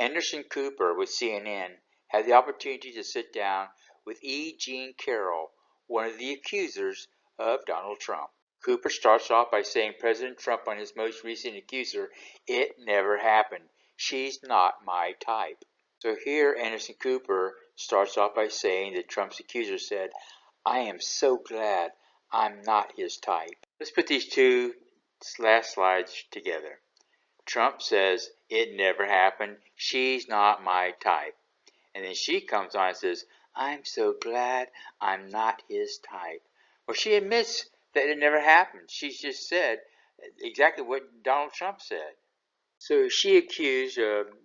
Anderson Cooper with CNN had the opportunity to sit down with E. Jean Carroll, one of the accusers of Donald Trump. Cooper starts off by saying President Trump on his most recent accuser, "It never happened. She's not my type." So here Anderson Cooper starts off by saying that Trump's accuser said, "I am so glad I'm not his type." Let's put these two last slides together. Trump says, "It never happened. She's not my type." And then she comes on and says, "I'm so glad I'm not his type." Well, she admits that it never happened. She's just said exactly what Donald Trump said. So she accused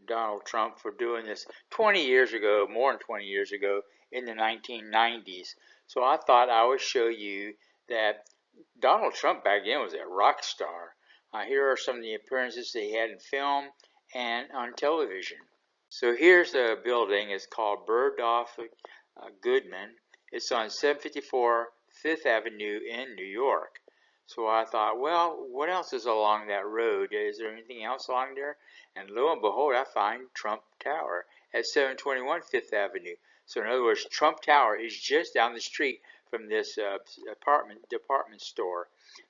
Donald Trump for doing this 20 years ago, more than 20 years ago, in the 1990s. So I thought I would show you that Donald Trump back then was a rock star. Here are some of the appearances that he had in film and on television. So here's the building. It's called Bergdorf Goodman. It's on 754 Fifth Avenue in New York. So I thought, well, what else is along that road? Is there anything else along there? And lo and behold, I find Trump Tower at 721 Fifth Avenue. So in other words, Trump Tower is just down the street from this department store.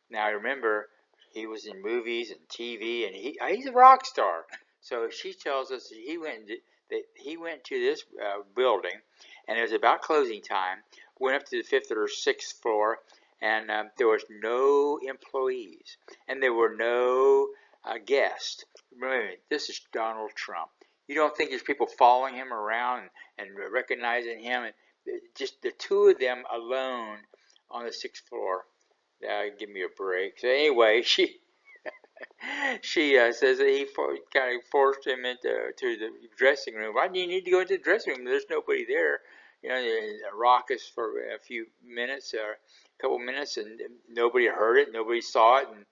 Now I remember he was in movies and TV, and he's a rock star. So she tells us that he went to this building, and it was about closing time. Went up to the 5th or 6th floor, and there was no employees, and there were no guests. Remember, this is Donald Trump. You don't think there's people following him around and recognizing him? And just the two of them alone on the 6th floor. Give me a break. So anyway, she says that he kind of forced him into the dressing room. Why do you need to go into the dressing room? There's nobody there. You know, raucous for a few minutes, or a couple minutes, and nobody heard it, nobody saw it, and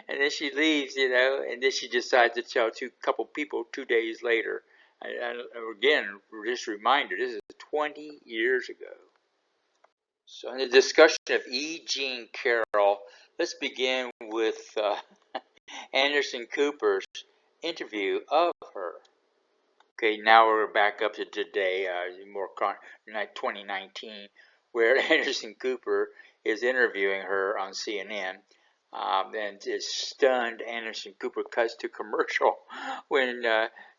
and then she leaves, you know, and then she decides to tell couple people 2 days later. And again, just a reminder, this is 20 years ago. So in the discussion of E. Jean Carroll, let's begin with Anderson Cooper's interview of her. Okay, now we're back up to today, more 2019, where Anderson Cooper is interviewing her on CNN. And is stunned, Anderson Cooper cuts to commercial when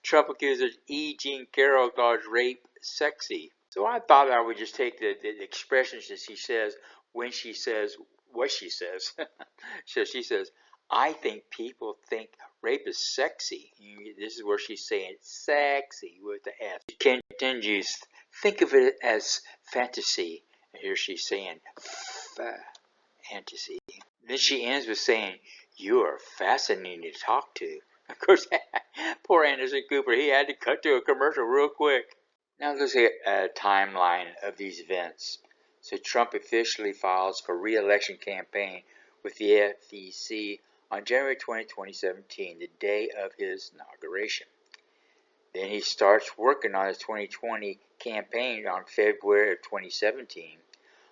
Trump accuses E. Jean Carroll calls rape sexy. So I thought I would just take the expressions that she says when she says what she says. So she says, "I think people think rape is sexy." This is where she's saying sexy with the S. She continues, "Think of it as fantasy." And here she's saying fantasy. Then she ends with saying, "You are fascinating to talk to." Of course, poor Anderson Cooper, he had to cut to a commercial real quick. Now let's get a timeline of these events. So Trump officially files for re-election campaign with the FEC on January 20, 2017, the day of his inauguration. Then he starts working on his 2020 campaign on February of 2017.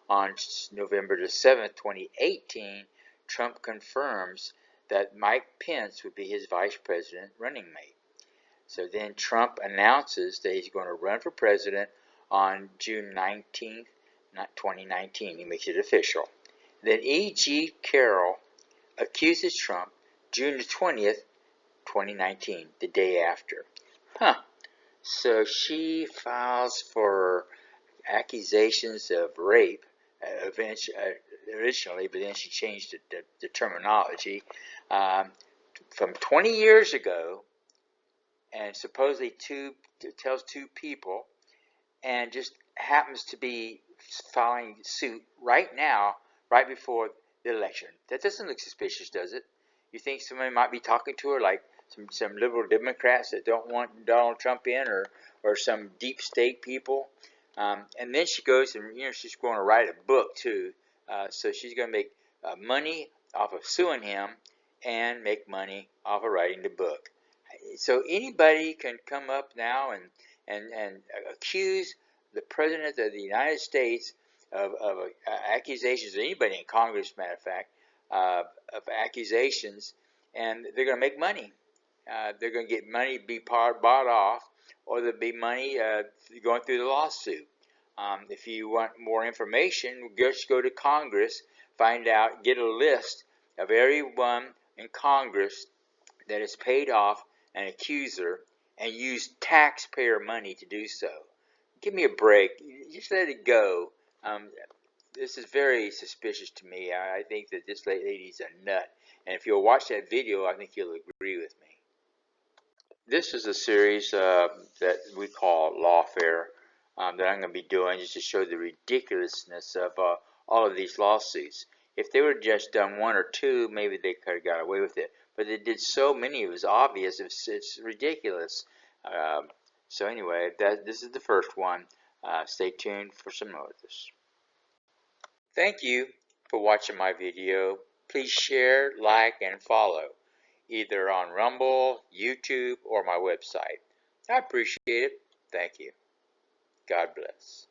On November the 7th, 2018, Trump confirms that Mike Pence would be his vice president running mate. So then Trump announces that he's going to run for president on June 19th, 2019. He makes it official. Then E. Jean Carroll accuses Trump June the 20th, 2019, the day after. So she files for accusations of rape originally, but then she changed the terminology from 20 years ago, and supposedly tells two people, and just happens to be filing suit right now, right before the election. That doesn't look suspicious, does it? You think somebody might be talking to her, like some liberal Democrats that don't want Donald Trump in, or some deep state people? And then she goes and she's going to write a book too. So she's going to make money off of suing him and make money off of writing the book. So anybody can come up now and accuse the President of the United States of accusations, or anybody in Congress, matter of fact, of accusations, and they're going to make money. they're going to get money be bought off, or there'll be money going through the lawsuit. If you want more information, just go to Congress, find out, get a list of everyone in Congress that has paid off an accuser and used taxpayer money to do so. Give me a break. Just let it go. This is very suspicious to me. I think that this lady's a nut. And if you'll watch that video, I think you'll agree with me. This is a series that we call Lawfare that I'm going to be doing just to show the ridiculousness of all of these lawsuits. If they were just done one or two, maybe they could have got away with it. But they did so many, it was obvious. It's ridiculous. So anyway, this is the first one. Stay tuned for some others. Thank you for watching my video. Please share, like, and follow, either on Rumble, YouTube, or my website. I appreciate it. Thank you. God bless.